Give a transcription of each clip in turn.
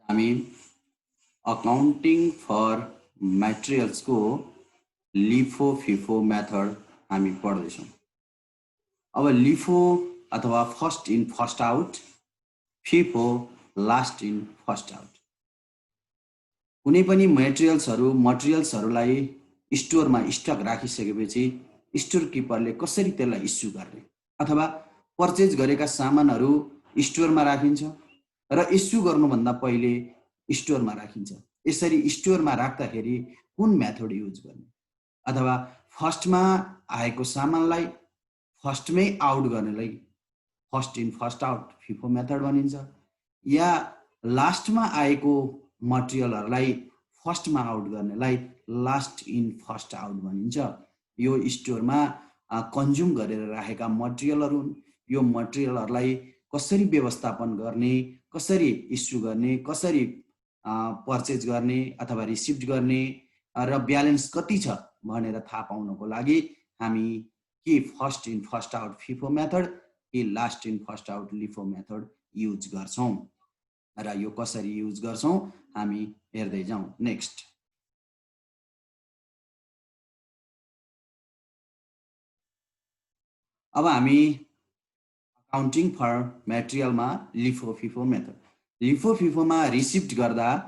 हामी accounting for मटेरियल्सको LIFO FIFO method हामी पढ्दैछौँ। अब लिफो अथवा first in first out, FIFO last in first out. कुनै पनि मटेरियल्सहरूलाई स्टोरमा स्टक राखिसकेपछि स्टोर किपरले कसरी त्यसलाई इस्यु गर्ने अथवा पर्चेज गरेका सामानहरू स्टोरमा राखिन्छ र इस्यु गर्नुभन्दा पहिले स्टोरमा राखिन्छ। यसरी स्टोरमा राख्दाखेरि कुन मेथड युज गर्ने अथवा फर्स्टमा आएको सामानलाई फर्स्टमै आउट गर्नलाई first in first out FIFO method भनिन्छ, या लास्टमा आएको मटेरियलहरूलाई फर्स्टमा आउट गर्नेलाई लास्ट इन फर्स्ट आउट भनिन्छ। यो स्टोरमा कन्ज्युम गरेर राखेका मटेरियलहरू हुन्। यो मटेरियलहरूलाई कसरी व्यवस्थापन गर्ने, कसरी इस्यु गर्ने, कसरी पर्चेज गर्ने अथवा रिसिभ गर्ने र ब्यालेन्स कति छ भनेर थाहा पाउनको लागि हामी कि first in first out FIFO method कि last in first out LIFO method use गर्छौँ र यो कसरी युज गर्छौँ हामी हेर्दै जाउँ। नेक्स्ट, अब हामी अकाउन्टिङ फर मटेरियलमा लिफो फिफो मेथड। लिफो फिफोमा रिसिप्ट गरेर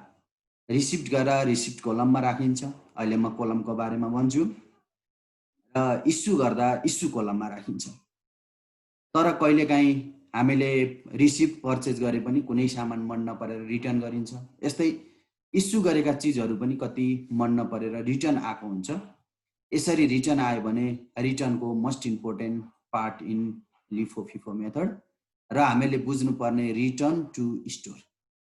रिसिप्ट कोलममा राखिन्छ। अहिले म कोलमको बारेमा भन्छु। र इस्यु गर्दा इस्यु कोलममा राखिन्छ। तर कहिलेकाहीँ हामीले रिसिप्ट पर्चेज गरे पनि कुनै सामान मन नपरेर रिटर्न गरिन्छ। यस्तै इस्यु गरेका चिजहरू पनि कति मन नपरेर रिटर्न आएको हुन्छ। यसरी रिटर्न आयो भने रिटर्नको most important part in LIFO FIFO method र हामीले बुझ्नुपर्ने return to store.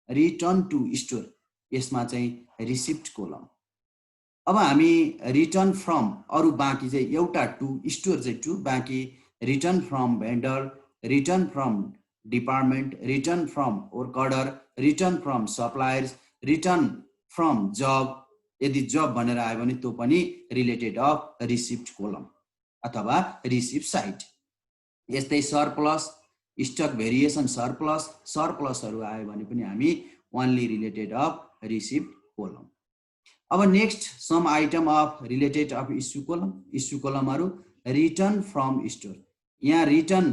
Return to store यसमा चाहिँ रिसिप्ट कोलम। अब हामी रिटर्न फ्रम अरू बाँकी चाहिँ एउटा टु स्टोर चाहिँ टु, बाँकी return from vendor, return from department, return from work order, return from suppliers, return from job. यदि जब भनेर आयो भने त्यो पनि रिलेटेड अफ रिसिप्ट कोलम अथवा रिसिप्ट साइड। यस्तै सरप्लस, स्टक भेरिएसन सरप्लसहरू आयो भने पनि हामी only related of receipt column. अब next, some item of related of issue column. Issue कोलमहरू रिटर्न फ्रम स्टोर, यहाँ रिटर्न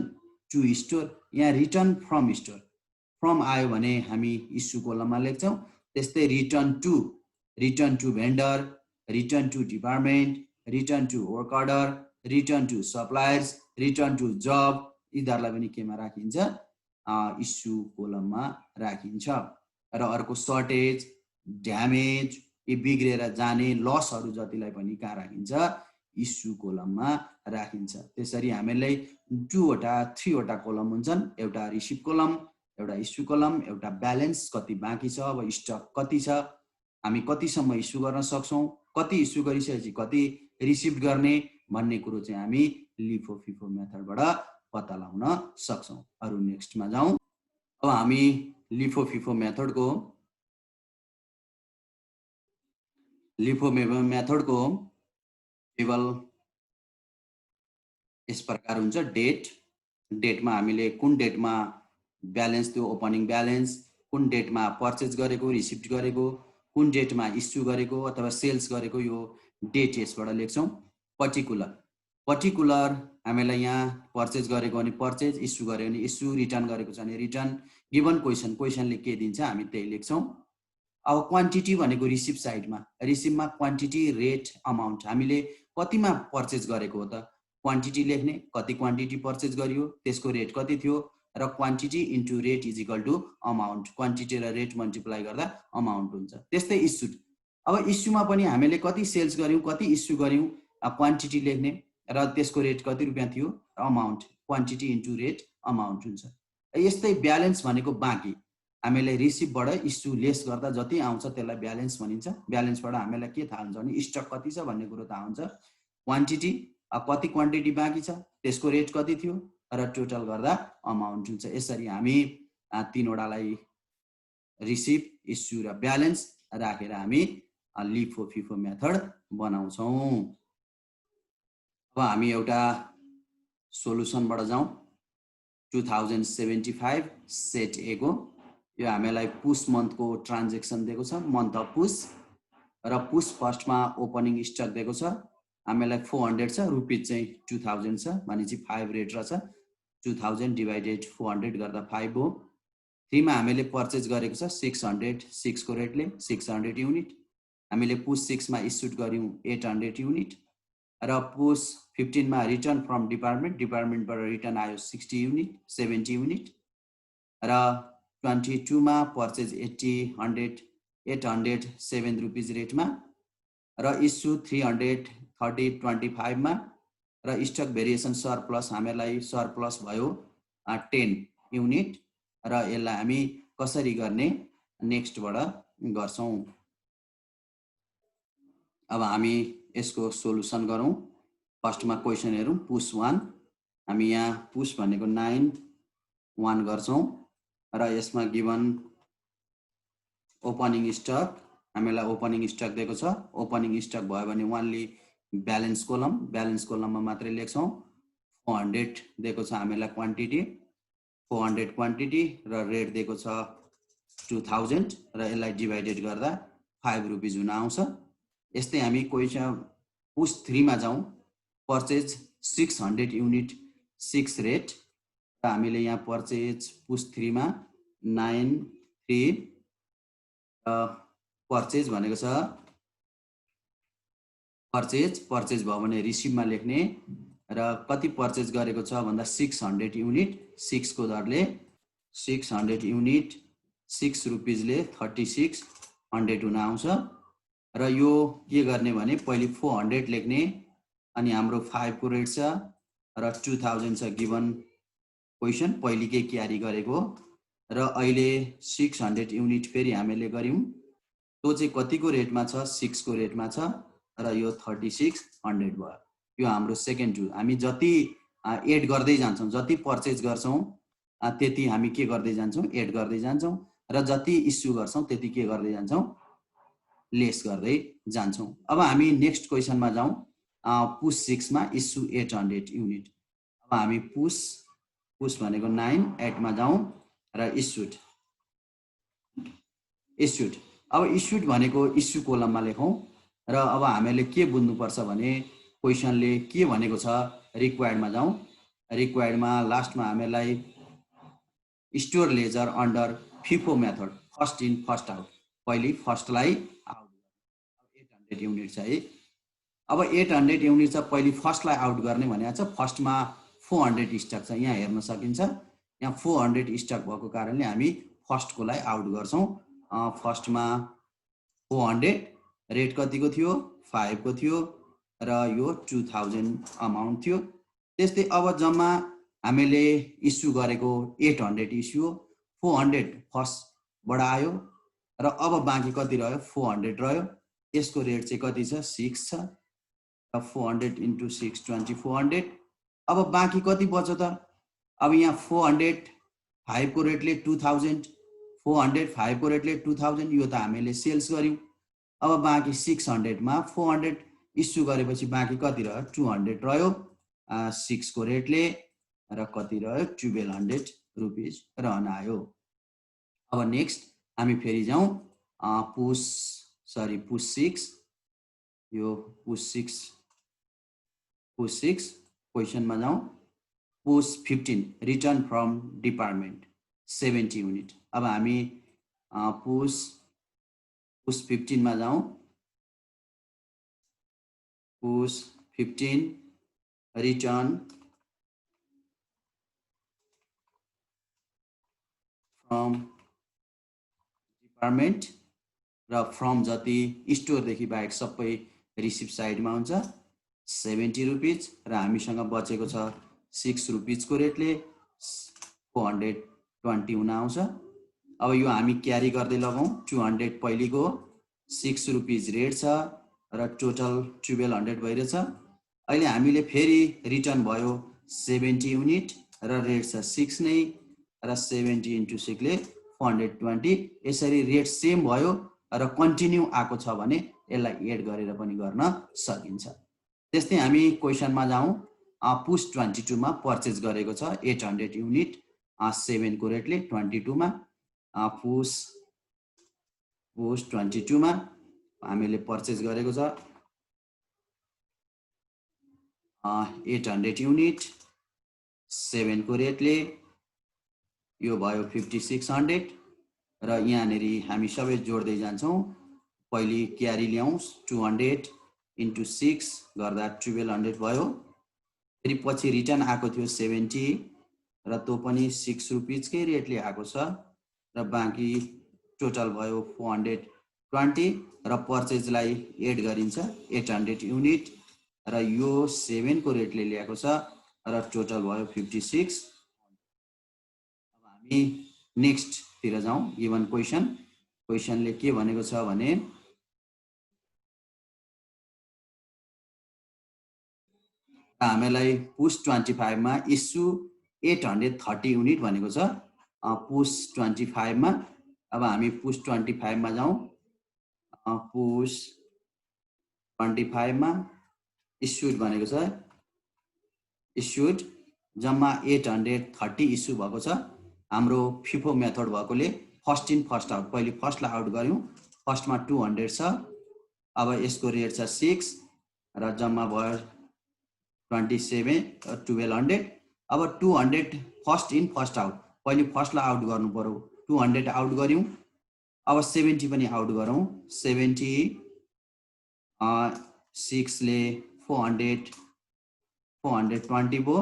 टु स्टोर, यहाँ रिटर्न फ्रम स्टोर। फ्रम आयो भने हामी इस्यु कोलममा लेख्छौँ। त्यस्तै return to vendor, return to department, return to work order, return to suppliers, return to job, यिनीहरूलाई पनि केमा राखिन्छ? इस्यु कोलममा राखिन्छ। र अर्को सर्टेज, ड्यामेज, यी बिग्रेर जाने लसहरू जतिलाई पनि कहाँ राखिन्छ? इस्यु कोलममा राखिन्छ। त्यसरी हामीलाई 3वटा कोलम हुन्छन्। एउटा रिसिभ कोलम, एउटा इस्यु कोलम, एउटा ब्यालेन्स कति बाँकी छ, अब स्टक कति छ, हामी कतिसम्म इस्यु गर्न सक्छौँ, कति इस्यु गरिसकेपछि कति रिसिभ गर्ने भन्ने कुरो चाहिँ हामी लिफो फिफो मेथडबाट पत्ता लगाउन सक्छौँ। अरू नेक्स्टमा जाउँ। अब हामी लिफो फिफो मेथडको टेबल यस प्रकार हुन्छ। डेटमा हामीले कुन डेटमा ब्यालेन्स त्यो ओपनिङ ब्यालेन्स, कुन डेटमा पर्चेज गरेको, रिसिप्ट गरेको, कुन डेटमा इस्यु गरेको अथवा सेल्स गरेको, यो डेट यसबाट लेख्छौँ। पर्टिकुलर हामीलाई यहाँ पर्चेज गरेको भने पर्चेज, इस्यु गर्यो भने इस्यु, रिटर्न गरेको छ भने रिटर्न। गिभन क्वेसनले के दिन्छ हामी त्यही लेख्छौँ। अब क्वान्टिटी भनेको रिसिभ साइडमा, रिसिभमा क्वान्टिटी, रेट, अमाउन्ट, हामीले कतिमा पर्चेज गरेको हो त क्वान्टिटी लेख्ने, कति क्वान्टिटी पर्चेज गरियो, त्यसको रेट कति थियो, र quantity into rate is equal to amount. Quantity र रेट मल्टिप्लाई गर्दा अमाउन्ट हुन्छ। त्यस्तै इस्यु। अब इस्युमा पनि हामीले कति सेल्स गऱ्यौँ, कति इस्यु गऱ्यौँ, क्वान्टिटी लेख्ने र त्यसको रेट कति रुपियाँ थियो, amount, quantity into rate amount हुन्छ। यस्तै ब्यालेन्स भनेको बाँकी, हामीले रिसिभबाट इस्यु लेस गर्दा जति आउँछ त्यसलाई ब्यालेन्स भनिन्छ। ब्यालेन्सबाट हामीलाई के थाहा हुन्छ भने स्टक कति छ भन्ने कुरो थाहा हुन्छ, क्वान्टिटी, कति क्वान्टिटी बाँकी छ, त्यसको रेट कति थियो र टोटल गर्दा अमाउन्ट हुन्छ। यसरी हामी 3वटालाई रिसिभ, इस्यु र ब्यालेन्स राखेर हामी लिफो फिफो मेथड बनाउँछौँ। अब हामी एउटा सोलुसनबाट जाउँ। 2075 सेट ए को यो हामीलाई पुस मन्थको ट्रान्जेक्सन दिएको छ, मन्थ अफ पुस। र पुस फर्स्टमा ओपनिङ स्टक दिएको छ हामीलाई 400 छ, रुपिज चाहिँ 2000 छ, भनेपछि 5 रेट रहेछ। 2000 डिभाइडेड 400 गर्दा 5 हो। 3 मा हामीले पर्चेज गरेको छ 600, 6 को रेटले 600 युनिट। हामीले पुस 6 मा इस्युड गर्यौं 800 युनिट। र पुस 15 मा रिटर्न फ्रम डिपार्टमेन्टबाट रिटर्न आयो 60 युनिट, 70 युनिट। र 22 मा पर्चेज 80, 100, 800, 7 रुपिज रेटमा। र इस्यु 330, 25 मा। र स्टक भेरिएसन सरप्लस हामीलाई सरप्लस भयो 10 युनिट। र यसलाई हामी कसरी गर्ने नेक्स्टबाट गर्छौं। अब हामी यसको सोलुसन गरौं। फर्स्टमा क्वेशन हेरौं, पुस 1। हामी यहाँ पुस भनेको 9 1 गर्छौं। र यसमा गिवन ओपनिङ स्टक हामीलाई ओपनिङ स्टक दिएको छ। ओपनिङ स्टक भयो भने ओन्ली ब्यालेन्स कोलममा मात्रै लेख्छौं। 400 दिएको छ हामीलाई क्वान्टिटी, 400 क्वान्टिटी। र रेट दिएको छ 2000। र यसलाई डिभाइडेड गर्दा 5 रुपिज हुन आउँछ। यस्तै हामी क्वेशन पुस 3 मा जाउँ। Purchase 600 unit, 6 rate. र हामीले यहाँ पर्चेज पुस 3 मा 9 3 पर्चेज भनेको छ पर्चेज भयो भने रिसिभमा लेख्ने। र कति पर्चेज गरेको छ भन्दा 600 युनिट, 6 को दरले 600 युनिट 6 रुपिजले 3600 हुन आउँछ। र यो के गर्ने भने पहिले 400 लेख्ने, अनि हाम्रो 5 को रेट छ र 2000 छ गिवन क्वेशन पहिलेकै क्यारी गरेको। र अहिले 600 युनिट फेरि हामीले गर्यौं, त्यो चाहिँ कतिको रेटमा छ 6 को रेटमा छ। र यो 3600 भयो। यो हाम्रो सेकेन्ड टु। हामी जति एड गर्दै जान्छौं, जति पर्चेज गर्छौं त्यति हामी के गर्दै जान्छौं, एड गर्दै जान्छौं। र जति इस्यु गर्छौं त्यति के गर्दै जान्छौं, लेस गर्दै जान्छौं। अब हामी नेक्स्ट क्वेशनमा जाउँ। पुस 6 मा इस्यु 800 युनिट। अब हामी पुस भनेको 9 8 मा जाउँ। र इस्युड। अब इस्युड भनेको इस्यु कोलममा लेखौं। र अब हामीले के बुझ्नुपर्छ भने क्वेशनले के भनेको छ, रिक्वायर्डमा जाउँ। रिक्वायर्डमा लास्टमा हामीलाई store laser under FIFO method, first in first out, पहिले फर्स्टलाई आउट 800 युनिट छ है। अब 800 युनिट छ, पहिले फर्स्टलाई आउट गर्ने भनेको छ। फर्स्टमा 400 स्टक छ, यहाँ हेर्न सकिन्छ। यहाँ 400 स्टक भएको कारणले हामी फर्स्टकोलाई आउट गर्छौं। फर्स्टमा 400, रेट कतिको थियो 5 को थियो। र यो 2000 अमाउन्ट थियो। त्यस्तै अब जम्मा हामीले इस्यु गरेको 800 इस्यु हो। 400 फर्स्टबाट आयो। र अब बाँकी कति रह्यो 400 रह्यो। यसको रेट चाहिँ कति छ 6 छ। र 400 × 6 2400। अब बाँकी कति बच्यो त, अब यहाँ 400 5 को रेटले 2000, 400 5 को रेटले 2000, यो त हामीले सेल्स गर्यौं। अब बाँकी 600 मा 400 इस्यु गरेपछि बाँकी कति रह्यो 200 रह्यो 6 को रेटले। र कति रह्यो 1200 रुपिज रहन आयो। अब नेक्स्ट हामी फेरि जाउँ पुस 6। यो पुस 6 क्वेशनमा जाउँ। पुस 15 रिटर्न फ्रम डिपार्टमेन्ट 70 युनिट। अब हामी पुस 15 मा जाउँ। पुस 15 रिटर्न फ्रम डिपार्टमेन्ट। र फ्रम जति स्टोरदेखि बाहेक सबै रिसिभ साइडमा हुन्छ 70 रुपिज। र हामीसँग बचेको छ 6 रुपिजको रेटले 420 हुन आउँछ। अब यो हामी क्यारी गर्दै लगाउँ। 200 पहिलेको 6 रुपिज रेट छ र टोटल 1200 भइरहेछ। अहिले हामीले फेरि रिटर्न भयो 70 युनिट र रेट छ 6 नै। र 70 × 6 ले 420। यसरी रेट सेम भयो र कन्टिन्यू आएको छ भने यसलाई एड गरेर पनि गर्न सकिन्छ। त्यस्तै हामी क्वेशनमा जाउँ। पुस 22 मा पर्चेज गरेको छ 800 युनिट 7 को रेटले 22 मा। पुस 22 मा हामीले पर्चेज गरेको छ 800 युनिट 7 को रेटले यो भयो 5600 र यहाँनेरि हामी सबै जोड्दै जान्छौं पहिले क्यारी ल्याउँ 200 into 6 गर्दा 1200 भयो फेरि पछि रिटर्न आएको थियो 70 र त्यो पनि 6 रुपैयाँ कै रेटले आएको छ र बाँकी टोटल भयो 420 र पर्चेजलाई एड गरिन्छ 800 युनिट र यो 7 को रेटले ल्याएको छ र टोटल भयो 56 अब हामी नेक्स्ट तिर जाउँ गिवन क्वेशनले के भनेको छ भने हामीलाई पुस 25 मा इस्यु 830 युनिट भनेको छ पुस 25 मा अब हामी पुस 25 मा जाउँ पुस 25 मा इस्युड भनेको छ इस्युड जम्मा 830 इस्यु भएको छ हाम्रो फिफो मेथड भएकोले फर्स्ट इन फर्स्ट आउट पहिले फर्स्टलाई आउट गर्यौं फर्स्टमा 200 छ अब यसको रेट छ 6 र जम्मा भयो 27 1200 अब 200 फर्स्ट इन फर्स्ट आउट पहिले फर्स्टलाई आउट गर्नु पर्यो 200 आउट गर्यौं अब 70 पनि आउट गरौँ 70 6 ले 420 भयो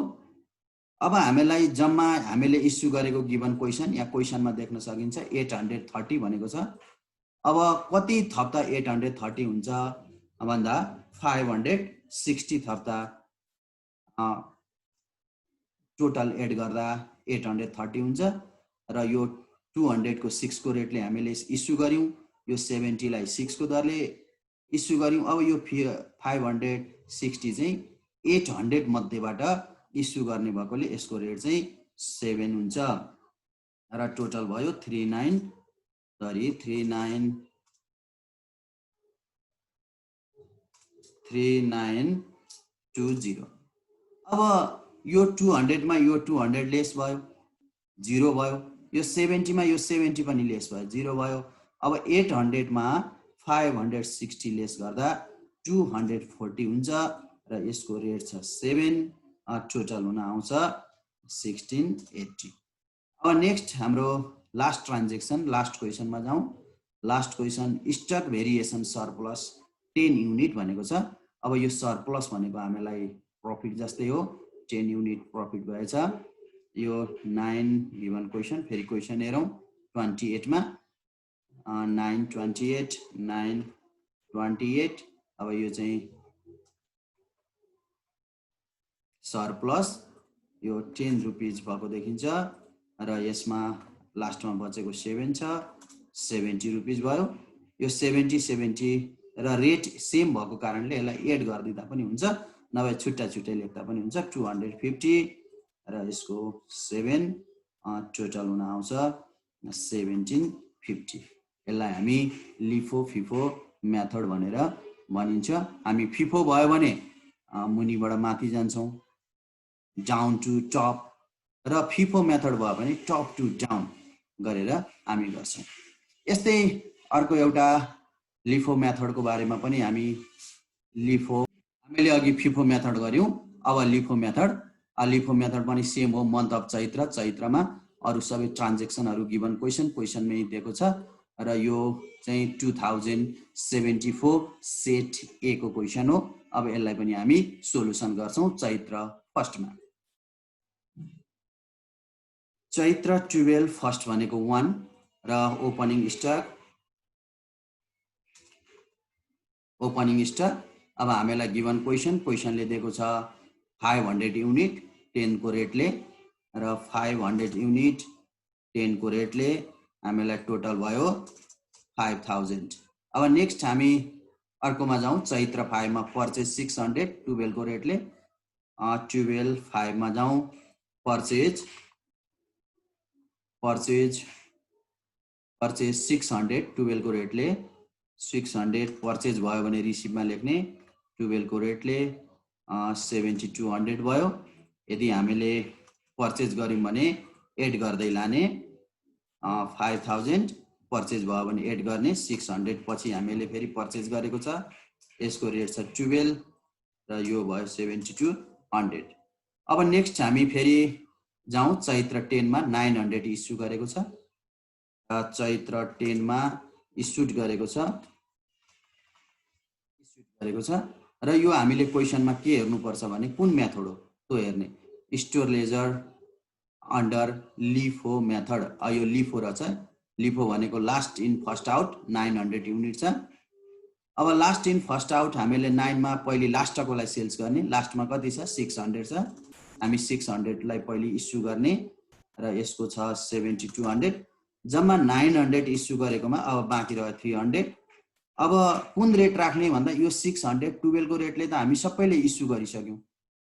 अब हामीलाई जम्मा हामीले इस्यु गरेको गिवन क्वेशन या क्वेशनमा देख्न सकिन्छ 830 भनेको छ अब कति थप्दा 830 हुन्छ भन्दा 560 थप्दा टोटल एड गर्दा 830 हुन्छ र यो 200 को 6 को रेटले हामीले इस्यु गर्यौं यो 70 लाई 6 को दरले इस्यु गर्यौं अब यो 560 चाहिँ 800 मध्येबाट इस्यु गर्ने भएकोले यसको रेट चाहिँ 7 हुन्छ र टोटल भयो 3920 अब यो 200 मा यो 200 लेस भयो 0 भयो यो 70 मा यो 70 पनि लेस भयो 0 भयो अब 800 मा 560 लेस गर्दा 240 हुन्छ र यसको रेट छ 7 टोटल हुन आउँछ 1680 अब नेक्स्ट हाम्रो लास्ट ट्रान्जेक्सन लास्ट क्वेशनमा जाउँ last question stock variation surplus 10 unit भनेको छ अब यो सरप्लस भनेको हामीलाई प्रॉफिट जस्तै हो 10 युनिट प्रॉफिट भएछ यो 9 गिवन क्वेशन फेरि क्वेशन हेरौं 28 मा 928 928 अब यो चाहिँ सरप्लस यो 10 रुपैयाँ भएको देखिन्छ र यसमा लास्टमा बचेको 7 छ 70 रुपैयाँ भयो यो 70 र रेट सेम भएको कारणले यसलाई एड गरिदिँदा पनि हुन्छ नभए छुट्टा छुट्टै लेख्दा पनि हुन्छ 250 र यसको 7 टोटल हुन आउँछ 1750 यसलाई हामी लिफो फिफो मेथड भनेर भनिन्छ हामी फिफो भयो भने मुनिबाट माथि जान्छौं डाउन टु टप र फिफो मेथड भयो भने टप टु डाउन गरेर हामी गर्छौं यस्तै अर्को एउटा लिफो मेथडको बारेमा पनि हामी हामीले अघि फिफो मेथड गर्यौं अब लिफो मेथड पनि सेम हो मन्थ अफ चैत्रमा अरु सबै ट्रान्जेक्सनहरु गिवन क्वेशनमै दिएको छ र यो चाहिँ 2074 सेट ए को क्वेशन हो अब यसलाई पनि हामी सोलुसन गर्छौं चैत्र फर्स्टमा चैत्र 12 फर्स्ट भनेको 1 र ओपनिङ स्टक अब हामीलाई गिवन क्वेशनले दिएको छ 500 युनिट 10 को रेटले र 500 युनिट 10 को रेटले हामीलाई टोटल भयो 5000 अब नेक्स्ट हामी अर्कोमा जाउँ चैत्र 5 मा पर्चेज 600 12 को रेटले 12 5 मा जाउँ पर्चेज 600 12 को रेटले 600 पर्चेज भयो भने रिसिभमा लेख्ने 12 को रेटले 7200 भयो यदि हामीले पर्चेज गर्यौं भने एड गर्दै लाने 5000 पर्चेज भयो भने एड गर्ने 600 पछि हामीले फेरि पर्चेज गरेको छ यसको रेट छ 12 र यो भयो 7200 अब नेक्स्ट हामी फेरि जाउँ चैत्र 10 मा 900 इस्यु गरेको छ र चैत्र 10 मा इस्युड गरेको छ र यो हामीले क्वेशनमा के हेर्नु पर्छ भने कुन मेथड हो त्यो हेर्ने store laser under LIFO method यो लिफो रहेछ लिफो भनेको last in first out 900 unit छ अब लास्ट इन फर्स्ट आउट हामीले 9 मा पहिले लास्टकोलाई सेल्स गर्ने लास्टमा कति छ 600 छ हामी 600 लाई पहिले इस्यु गर्ने र यसको छ 7200 जम्मा 900 इस्यु गरेकोमा अब बाँकी रह्यो 300 अब कुन रेट राख्ने भन्दा यो 600 12 को रेटले त हामी सबैले इस्यु गरिसक्यौं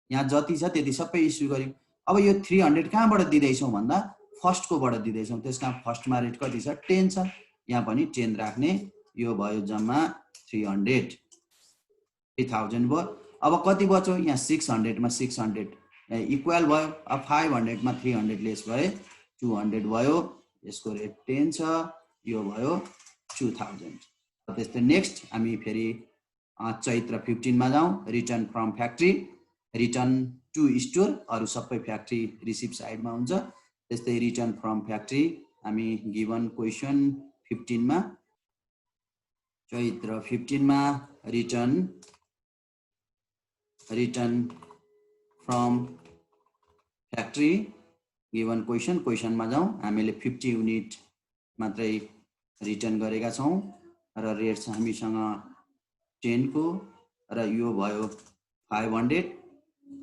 यहाँ जति छ त्यति सबै इस्यु गर्यौं अब यो 300 कहाँबाट दिदैछौं भन्दा फर्स्ट कोबाट दिदैछौं त्यसकारण फर्स्टमा रेट कति छ 10 छ यहाँ पनि 10 राख्ने यो भयो जम्मा 300 3000 भयो अब कति बच्यो यहाँ 600 मा 600 इक्वल भयो अब 500 मा 300 लेस भए 200 भयो यसको रेट 10 छ यो भयो 2000 त्यस्तै नेक्स्ट हामी फेरि चैत्र 15 मा जाउँ return from factory return to store अरु सबै फ्याक्ट्री रिसिभ साइडमा हुन्छ त्यस्तै रिटर्न फ्रम फ्याक्ट्री हामी गिवन क्वेशन 15 मा चैत्र 15 मा रिटर्न फ्रम फ्याक्ट्री गिवन क्वेशनमा जाउँ हामीले 50 युनिट मात्रै रिटर्न गरेका छौं र रेट छ हामीसँग 10 को र यो भयो 500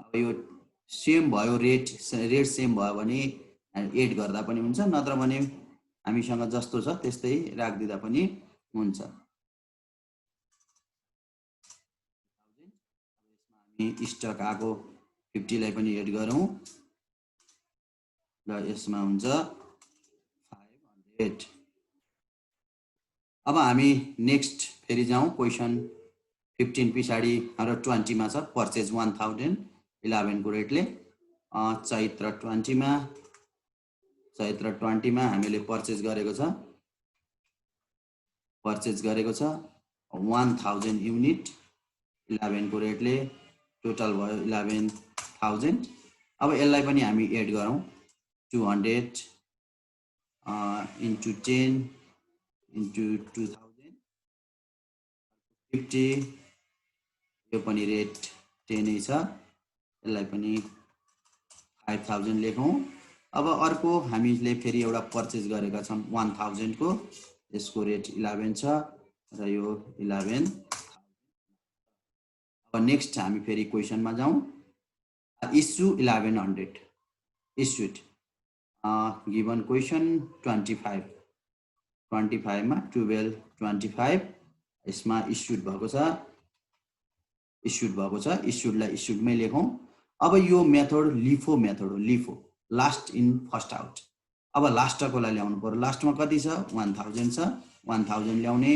अब यो सेम भयो रेट सेम भयो भने एड गर्दा पनि हुन्छ नत्र भने हामीसँग जस्तो छ त्यस्तै राख्दिदा पनि हुन्छ हामी स्टक आको 50 लाई पनि एड गरौँ र यसमा हुन्छ 500 अब हामी नेक्स्ट फेरि जाउँ क्वेशन 15 पछाडी र 20 मा छ पर्चेज 1011 को रेटले चैत्र 20 मा हामीले पर्चेज गरेको छ 1000 युनिट 11 को रेटले टोटल भयो 11000 अब यसलाई पनि हामी एड गरौँ 200 into 10 into 2000 50 यो पनि रेट 10 नै छ यसलाई पनि 5000 लेखौं अब अर्को हामीले फेरि एउटा पर्चेज गरेका छौं 1000 को यसको रेट 11 छ र यो 11 अब नेक्स्ट हामी फेरि क्वेशनमा जाउँ इस्यु 1100 इस्युड गिवन क्वेशन 25 मा 1225 यसमा इस्युड भएको छ इस्युडलाई इस्युडमै लेखौं अब यो मेथड लिफो हो LIFO last in first out अब लास्टकोलाई ल्याउनु पर्यो लास्टमा कति छ 1000 छ 1000 ल्याउने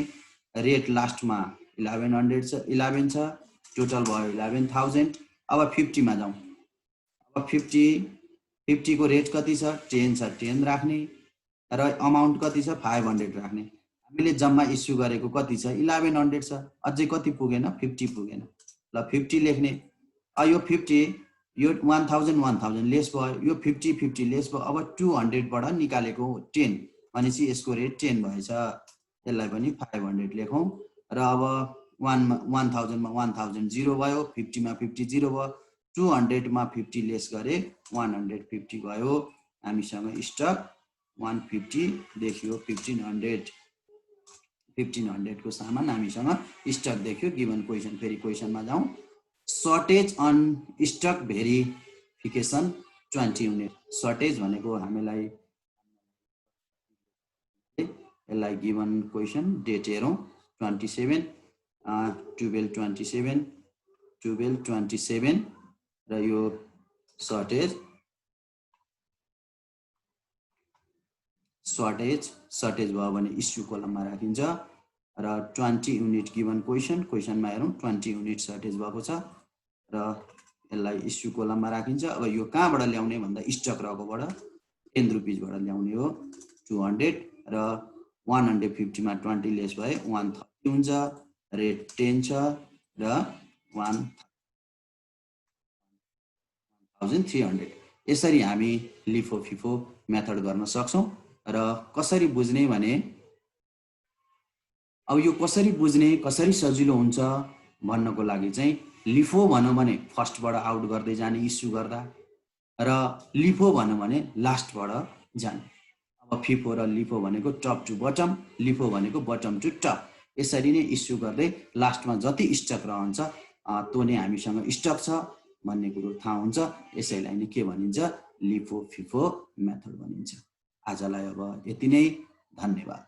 रेट लास्टमा 1100 छ 11 छ टोटल भयो 11000 अब 50 मा जाउँ अब 50 को रेट कति छ 10 छ 10 राख्ने र अमाउन्ट कति छ 500 राख्ने हामीले जम्मा इस्यु गरेको कति छ 1100 छ अझै कति पुगेन 50 पुगेन ल 50 लेख्ने यो 50 यो 1000 लेस भयो यो 50 लेस भयो अब 200 बाट निकालेको 10 भनेपछि यसको रेट 10 भएछ यसलाई पनि 500 लेखौं र अब 1000 मा 1000 0 भयो 50 मा 50 0 भयो 200 मा 50 लेस गरे 150 भयो हामीसँग स्टक 150 देखियो 1500 को सामान हामीसँग स्टक देखियो गिवन क्वेशन फेरि क्वेशनमा जाउँ shortage on stock verification 20 unit shortage भनेको हामीलाई यसलाई गिवन क्वेशन डेट हेरौं 27 1227 र यो शॉर्टेज भयो भने इस्यु कलममा राखिन्छ र 20 युनिट गिवन क्वेशनमा हेरौं 20 युनिट शॉर्टेज भएको छ र यसलाई इस्यु कलममा राखिन्छ अब यो कहाँबाट ल्याउने भन्दा स्टक रहेकोबाट 10 रुपैयाँ बाट ल्याउने हो 200 र 150 मा 20 लेस भए 130 हुन्छ, रेट 10 छ र 1300। यसरी हामी लिफो फिफो मेथड गर्न सक्छौं। र कसरी बुझ्ने भने अब यो कसरी बुझ्ने, कसरी सजिलो हुन्छ भन्नको लागि चाहिँ लिफो भनौँ भने फर्स्टबाट आउट गर्दै जाने इस्यु गर्दा, र लिफो भनौँ भने लास्टबाट जाने। अब फिफो र लिफो भनेको टप टु बटम, लिफो भनेको बटम टु टप। यसरी नै इस्यु गर्दै लास्टमा जति स्टक रहन्छ त्यो नै हामीसँग स्टक छ भन्ने कुरो थाहा हुन्छ। यसैलाई नै के भनिन्छ, लिफो फिफो मेथड भनिन्छ। आजलाई अब यति नै, धन्यवाद।